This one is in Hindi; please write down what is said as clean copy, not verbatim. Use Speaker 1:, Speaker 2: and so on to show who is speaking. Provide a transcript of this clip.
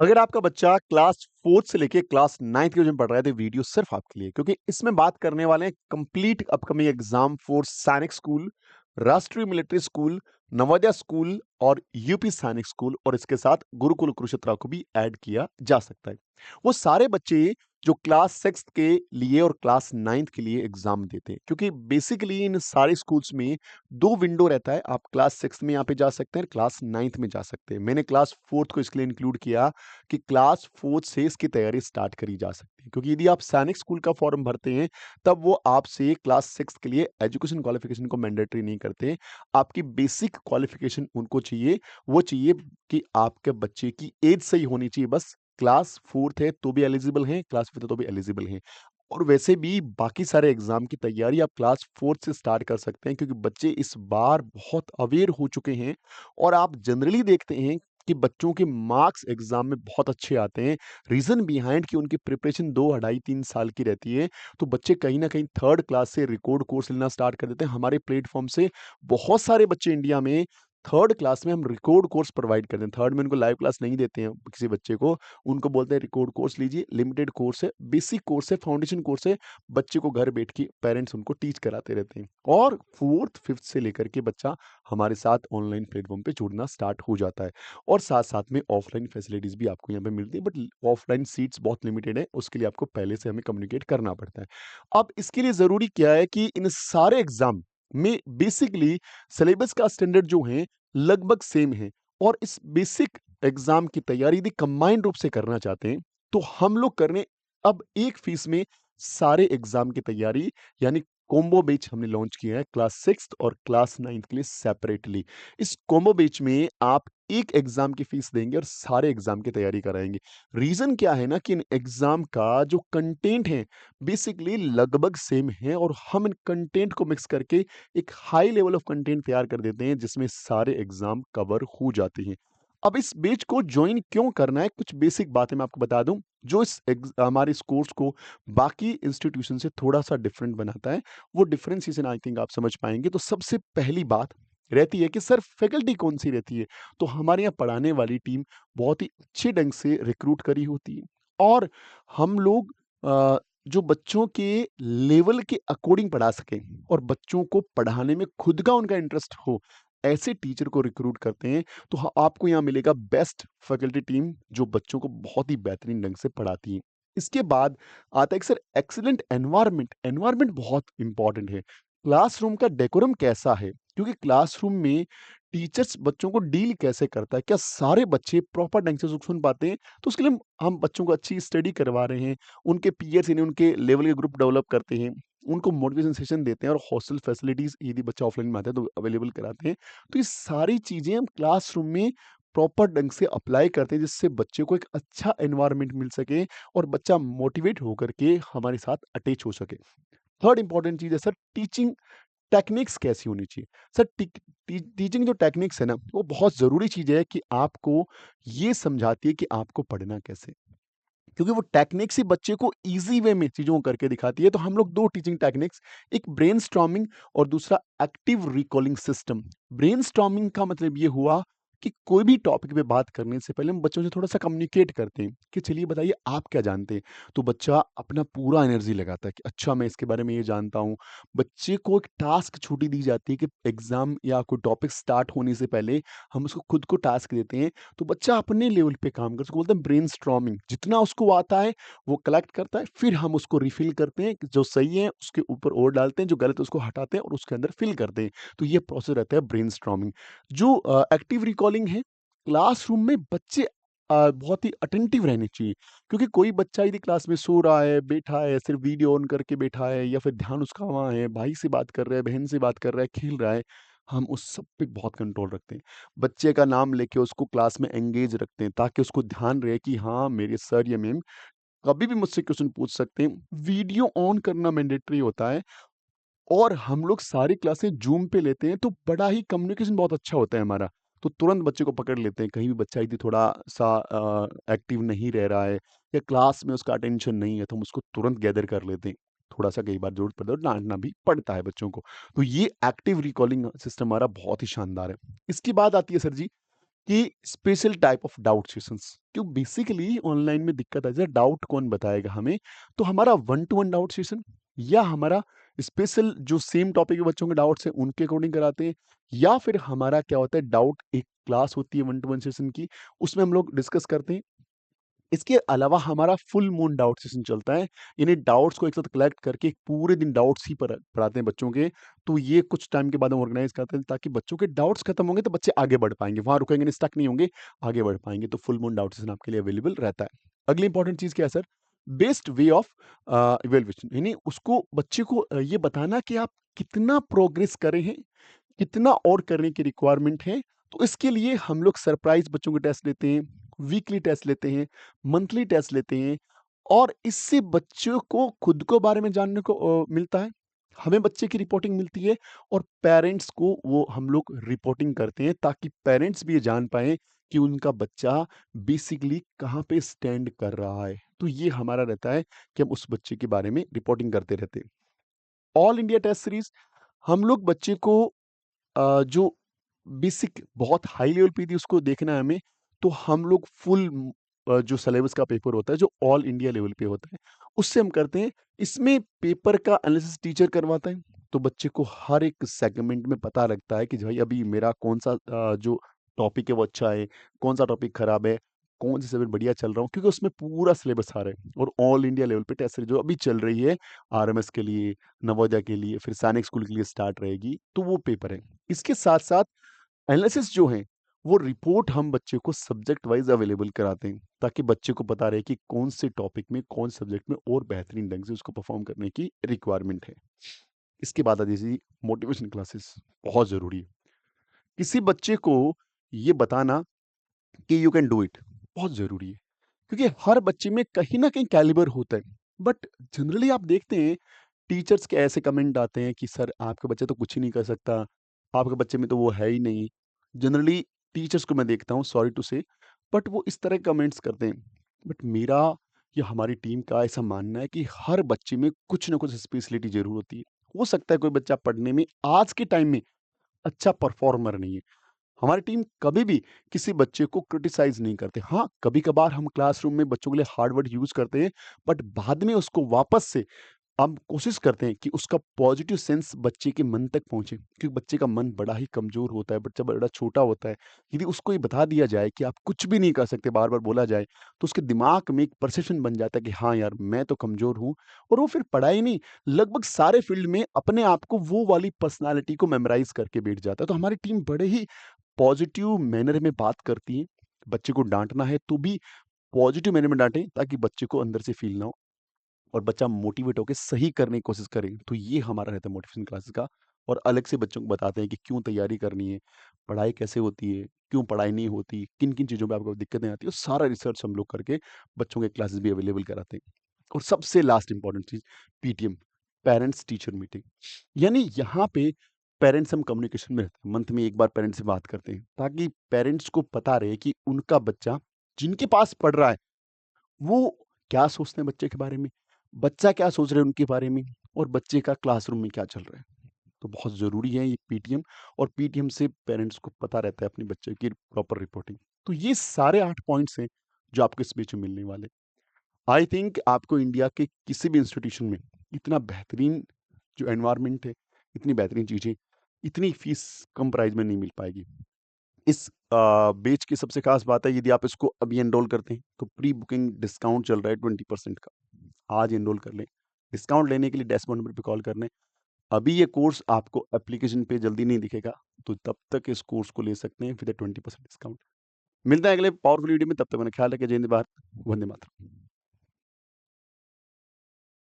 Speaker 1: अगर आपका बच्चा क्लास 4th से लेके क्लास 9th के में पढ़ रहा है तो वीडियो सिर्फ आपके लिए क्योंकि इसमें बात करने वाले हैं कंप्लीट अपकमिंग एग्जाम फॉर सैनिक स्कूल, राष्ट्रीय मिलिट्री स्कूल, नवोदय स्कूल और यूपी सैनिक स्कूल और इसके साथ गुरुकुल कुरुक्षेत्र को भी ऐड किया जा सकता है। वो सारे बच्चे जो क्लास 6th के लिए और क्लास 9th के लिए एग्जाम देते हैं क्योंकि बेसिकली इन सारे स्कूल्स में 2 विंडो रहता है। आप क्लास 6th में यहाँ पे जा सकते हैं, क्लास 9th में जा सकते हैं। मैंने क्लास 4th को इसके लिए इंक्लूड किया कि क्लास 4th से इसकी तैयारी स्टार्ट करी जा सकती है क्योंकि यदि आप सैनिक स्कूल का फॉर्म भरते हैं तब वो आपसे क्लास 6 के लिए एजुकेशन क्वालिफिकेशन को मैंडेटरी नहीं करते। आपकी बेसिक क्वालिफिकेशन उनको चाहिए, वो चाहिए कि आपके बच्चे की एज सही होनी चाहिए बस। क्लास 4th है तो भी एलिजिबल हैं, क्लास 5th है तो भी एलिजिबल हैं। और वैसे भी बाकी सारे एग्जाम की तैयारी आप क्लास 4th से स्टार्ट कर सकते हैं क्योंकि बच्चे इस बार बहुत अवेयर हो चुके हैं और आप जनरली देखते हैं कि बच्चों के मार्क्स एग्जाम में बहुत अच्छे आते हैं। रीज़न बिहाइंड कि उनकी प्रिपरेशन 2, ढाई, 3 साल की रहती है। तो बच्चे कहीं न कहीं 3rd क्लास से रिकॉर्ड कोर्स लेना स्टार्ट कर देते हैं। हमारे प्लेटफ़ॉर्म से बहुत सारे बच्चे इंडिया में 3rd क्लास में हम रिकॉर्ड कोर्स प्रोवाइड करते हैं। 3rd में उनको लाइव क्लास नहीं देते हैं किसी बच्चे को। उनको बोलते हैं रिकॉर्ड कोर्स लीजिए, लिमिटेड कोर्स है, बेसिक कोर्स है, फाउंडेशन कोर्स है। बच्चे को घर बैठ के पेरेंट्स उनको टीच कराते रहते हैं। और 4th, 5th से लेकर के बच्चा हमारे साथ ऑनलाइन प्लेटफ़ॉर्म पे जुड़ना स्टार्ट हो जाता है। और साथ-साथ में ऑफ़लाइन फैसिलिटीज़ भी आपको यहाँ पे मिलती है बट ऑफ़लाइन सीट्स बहुत लिमिटेड है, उसके लिए आपको पहले से हमें कम्युनिकेट करना पड़ता है। अब इसके लिए ज़रूरी क्या है कि इन सारे एग्ज़ाम में बेसिकली सिलेबस का स्टैंडर्ड जो है लगभग सेम है और इस बेसिक एग्ज़ाम की तैयारी यदि कंबाइंड रूप से करना चाहते हैं, तो हम लोग कर रहे हैं अब एक फ़ीस में सारे एग्ज़ाम की तैयारी यानी कॉम्बो बैच हमने लॉन्च किया है क्लास 6th और क्लास 9th के लिए सेपरेटली। इस कॉम्बो बैच में आप एक एग्ज़ाम की फ़ीस देंगे और सारे एग्ज़ाम की तैयारी कराएँगे। रीज़न क्या है ना कि इन एग्ज़ाम का जो कंटेंट है बेसिकली लगभग सेम है और हम इन कंटेंट को मिक्स करके एक हाई लेवल ऑफ कंटेंट तैयार कर देते हैं जिसमें सारे एग्ज़ाम कवर हो जाते हैं। अब इस बैच को जॉइन क्यों करना है, कुछ बेसिक बातें मैं आपको बता दूँ, जो हमारे इस कोर्स को बाकी इंस्टीट्यूशन से थोड़ा-सा डिफरेंट बनाता है। वो डिफरेंशिएशन आई थिंक आप समझ पाएँगे। तो सबसे पहली बात रहती है कि सर फैकल्टी कौन-सी रहती है? तो हमारे यहाँ पढ़ाने वाली टीम बहुत ही अच्छे ढंग से रिक्रूट करी होती है और हम लोग जो बच्चों के लेवल के अकॉर्डिंग पढ़ा सकें और बच्चों को पढ़ाने में खुद का उनका इंटरेस्ट हो, ऐसे टीचर को रिक्रूट करते हैं। तो आपको यहाँ मिलेगा बेस्ट फैकल्टी टीम जो बच्चों को बहुत ही बेहतरीन ढंग से पढ़ाती है। इसके बाद आता है कि सर एक्सीलेंट एनवायरनमेंट, एनवायरनमेंट बहुत इंपॉर्टेंट है। क्लासरूम का डेकोरम कैसा है? क्योंकि क्लासरूम में टीचर्स बच्चों को डील कैसे करता है? क्या सारे बच्चे प्रॉपर ढंग से सुन पाते हैं? तो उसके लिए हम बच्चों को अच्छी स्टडी करवा रहे हैं। उनके पीयर्स यानी उनके लेवल के ग्रुप डेवलप करते हैं। उनको मोटिवेशन सेशन देते हैं और हॉस्टल फैसिलिटीज़ यदि बच्चा ऑफलाइन में आता है तो अवेलेबल कराते हैं। तो ये सारी चीज़ें हम क्लासरूम में प्रॉपर ढंग से अप्लाई करते हैं जिससे बच्चे को एक अच्छा एनवायरनमेंट मिल सके और बच्चा मोटिवेट होकर के हमारे साथ अटैच हो सके। थर्ड इंपॉर्टेंट चीज़ है सर टीचिंग टेक्निक्स कैसी होनी चाहिए? सर टीचिंग जो टेक्निक्स है ना, वो बहुत ज़रूरी चीज़ है कि आपको ये समझाती है कि आपको पढ़ना कैसे है। क्योंकि वो टेक्निक्स ही बच्चे को ईज़ी वे में चीज़ों को करके दिखाती है। तो हम लोग 2 टीचिंग टेक्निक्स, एक ब्रेनस्टॉर्मिंग और दूसरा एक्टिव रिकॉलिंग सिस्टम। ब्रेनस्टॉर्मिंग का मतलब ये हुआ कि कोई भी टॉपिक पे बात करने से पहले हम बच्चों से थोड़ा-सा कम्युनिकेट करते हैं कि चलिए बताइए आप क्या जानते हैं? तो बच्चा अपना पूरा एनर्जी लगाता है कि अच्छा मैं इसके बारे में ये जानता हूँ। बच्चे को एक टास्क छुट्टी दी जाती है कि एग्ज़ाम या कोई टॉपिक स्टार्ट होने से पहले हम उसको खुद को टास्क देते हैं तो बच्चा अपने लेवल पे काम कर उसको बोलते हैं ब्रेनस्टॉर्मिंग। जितना उसको आता है वो कलेक्ट करता है, फिर हम उसको रिफिल करते हैं, कि जो सही है उसके ऊपर और डालते हैं, जो गलत है उसको हटाते हैं और उसके अंदर फिल करते हैं। तो ये प्रोसेस रहता है ब्रेनस्टॉर्मिंग। जो एक्टिव रिकॉलिंग है, क्लासरूम में बच्चे बहुत ही अटेंटिव रहने चाहिए क्योंकि कोई बच्चा यदि क्लास में सो रहा है, बैठा है, सिर्फ वीडियो ऑन करके बैठा है या फिर ध्यान उसका वहाँ है, भाई से बात कर रहा है, बहन से बात कर रहा है, खेल रहा है, हम उस सब पे बहुत कंट्रोल रखते हैं। बच्चे का नाम लेके उसको क्लास में एंगेज रखते हैं ताकि उसको ध्यान रहे कि हाँ, मेरे सर या मैम कभी भी मुझसे क्वेश्चन पूछ सकते हैं। वीडियो ऑन करना मैंडेटरी होता है और हम लोग सारी क्लासें ज़ूम पे लेते हैं, तो बड़ा ही कम्युनिकेशन बहुत अच्छा होता है हमारा। तो तुरंत बच्चे को पकड़ लेते हैं, कहीं भी बच्चा यदि थोड़ा-सा एक्टिव नहीं रह रहा है या क्लास में उसका अटेंशन नहीं है, तो हम उसको तुरंत गैदर कर लेते हैं। थोड़ा-सा कई बार ज़रूरत पड़ता है, डाँटना भी पड़ता है बच्चों को। तो ये एक्टिव रिकॉलिंग सिस्टम हमारा बहुत ही शानदार है। इसके बाद आती है सर जी कि special type of doubt sessions, क्यों बेसिकली ऑनलाइन में दिक्कत आ जाए, डाउट कौन बताएगा हमें? तो हमारा one two one doubt session या हमारा स्पेशल जो सेम टॉपिक के बच्चों के डाउट्स हैं उनके अकॉर्डिंग कराते हैं, या फिर हमारा क्या होता है, डाउट एक क्लास होती है वन टू वन सेशन की, उसमें हम लोग डिस्कस करते हैं। इसके अलावा हमारा फुल मून डाउट सेशन चलता है। इन्हें डाउट्स को एक साथ कलेक्ट करके एक पूरे दिन डाउट्स ही पढ़ाते हैं बच्चों के। तो ये कुछ टाइम के बाद हम ऑर्गेनाइज करते हैं ताकि बच्चों के डाउट्स खत्म होंगे तो बच्चे आगे बढ़ पाएंगे, वहां रुकेंगे नहीं, स्टक नहीं होंगे, आगे बढ़ पाएंगे। तो फुल मून डाउट सेशन आपके लिए अवेलेबल रहता है। अगली इंपॉर्टेंट चीज क्या है sir? Best way of evaluation, यानी उसको बच्चे को ये बताना कि आप कितना प्रोग्रेस करे हैं, कितना और करने की रिक्वायरमेंट है। तो इसके लिए हम लोग सरप्राइज बच्चों के टेस्ट लेते हैं, वीकली टेस्ट लेते हैं, मंथली टेस्ट लेते हैं, और इससे बच्चों को खुद को बारे में जानने को मिलता है, हमें बच्चे की रिपोर्टिंग मिलती है, और पेरेंट्स को वो हम लोग रिपोर्टिंग करते हैं ताकि पेरेंट्स भी ये जान पाएं कि उनका बच्चा बेसिकली कहाँ पे स्टैंड कर रहा है। तो ये हमारा रहता है कि हम उस बच्चे के बारे में रिपोर्टिंग करते रहते हैं। ऑल इंडिया टेस्ट सीरीज हम लोग बच्चे को जो बेसिक बहुत हाई लेवल पे थी उसको देखना है हमें, तो हम लोग फुल जो सिलेबस का पेपर होता है जो ऑल इंडिया लेवल पे होता है उससे हम करते हैं। इसमें पेपर का एनालिसिस टीचर करवाता है, तो बच्चे को हर एक सेगमेंट में पता लगता है कि भाई अभी मेरा कौन सा जो टॉपिक है वो अच्छा है, कौन सा टॉपिक खराब है, कौन सी सब्जेक्ट बढ़िया चल रहा हूँ, क्योंकि उसमें पूरा सिलेबस आ रहा है। और ऑल इंडिया लेवल पे टेस्ट सीरीज जो अभी चल रही है, आरएमएस के लिए, नवोदय के लिए, फिर सैनिक स्कूल के लिए स्टार्ट रहेगी, तो वो पेपर है। इसके साथ-साथ एनालिसिस जो है, वो रिपोर्ट हम बच्चे को सब्जेक्ट वाइज़ अवेलेबल कराते हैं, ताकि बच्चे को पता रहे कि कौन से टॉपिक में, कौन सब्जेक्ट में और बेहतरीन ढंग से उसको परफ़ॉर्म करने की रिक्वायरमेंट है। इसके बाद आ जाइए मोटिवेशन क्लासेस, बहुत ज़रूरी है। किसी बच्चे को ये बताना कि यू कैन डू इट बहुत ज़रूरी है, क्योंकि हर बच्चे में कहीं न कहीं कैलिबर होता है। बट जनरली आप देखते हैं टीचर्स के ऐसे कमेंट आते हैं कि सर आपका बच्चा तो कुछ ही नहीं कर सकता, आपके बच्चे में तो वो है ही नहीं। जनरली टीचर्स को मैं देखता हूँ, सॉरी टू से, बट वो इस तरह के कमेंट्स करते हैं। बट मेरा या हमारी टीम का ऐसा मानना है कि हर बच्चे में कुछ ना कुछ स्पेशलिटी ज़रूर होती है। हो सकता है कोई बच्चा पढ़ने में आज के टाइम में अच्छा परफॉर्मर नहीं है। हमारी टीम कभी भी किसी बच्चे को क्रिटिसाइज़ नहीं करते। हाँ, कभी-कभार हम क्लासरूम में बच्चों के लिए हार्ड वर्ड यूज़ करते हैं, बट बाद में उसको वापस से हम कोशिश करते हैं कि उसका पॉजिटिव सेंस बच्चे के मन तक पहुँचे, क्योंकि बच्चे का मन बड़ा ही कमज़ोर होता है, बच्चा बड़ा छोटा होता है। यदि उसको ये बता दिया जाए कि आप कुछ भी नहीं कर सकते, बार-बार बोला जाए, तो उसके दिमाग में एक परसेप्शन बन जाता है कि हाँ यार, मैं तो कमज़ोर हूँ, और वो फिर पढ़ाई नहीं, लगभग सारे फील्ड में अपने आप को वो वाली पर्सनैलिटी को मेमोराइज़ करके बैठ जाता है। तो हमारी टीम बड़े ही पॉजिटिव मैनर में बात करती है। बच्चे को डाँटना है तो भी पॉजिटिव मैनर में डाँटें, ताकि बच्चे को अंदर से फ़ील ना हो और बच्चा मोटिवेट होके सही करने की कोशिश करे। तो ये हमारा रहता है मोटिवेशन क्लासेस का। और अलग से बच्चों को बताते हैं कि क्यों तैयारी करनी है, पढ़ाई कैसे होती है, क्यों पढ़ाई नहीं होती, किन-किन चीज़ों पे आपको दिक्कतें आती हैं, सारा रिसर्च हम लोग करके बच्चों के क्लासेस भी अवेलेबल कराते हैं। और सबसे लास्ट इम्पोर्टेंट चीज़ पीटीएम, पेरेंट्स टीचर मीटिंग, यानी यहाँ पे पेरेंट्स हम कम्युनिकेशन में रहते हैं। मंथ में 1 बार पेरेंट्स से बात करते हैं, ताकि पेरेंट्स को पता रहे कि उनका बच्चा जिनके पास पढ़ रहा है वो क्या सोचते हैं बच्चे के बारे में, बच्चा क्या सोच रहा है उनके बारे में, और बच्चे का क्लासरूम में क्या चल रहा है। तो बहुत ज़रूरी है ये पीटीएम, और पीटीएम से पेरेंट्स को पता रहता है अपने बच्चे की प्रॉपर रिपोर्टिंग। तो ये सारे 8 पॉइंट्स हैं जो आपको स्पीच में मिलने वाले। आई थिंक आपको इंडिया के किसी भी इंस्टीट्यूशन में इतना बेहतरीन जो एनवायरनमेंट है, इतनी बेहतरीन चीज़ें, इतनी फीस कम प्राइस में नहीं मिल पाएगी। इस बैच की सबसे खास बात है, यदि आप इसको अभी एनरोल करते हैं तो प्री बुकिंग डिस्काउंट चल रहा है 20% का। आज एनरोल कर लें। डिस्काउंट लेने के लिए डैशबोर्ड नंबर पे कॉल कर लें। अभी ये कोर्स आपको एप्लीकेशन पे जल्दी नहीं दिखेगा, तो तब तक इस कोर्स को ले सकते हैं विद अ 20% डिस्काउंट। मिलते हैं अगले पावरफुल वीडियो में, तब तक अपना ख्याल रखिए। जय हिंद, भारत, वंदे मातरम।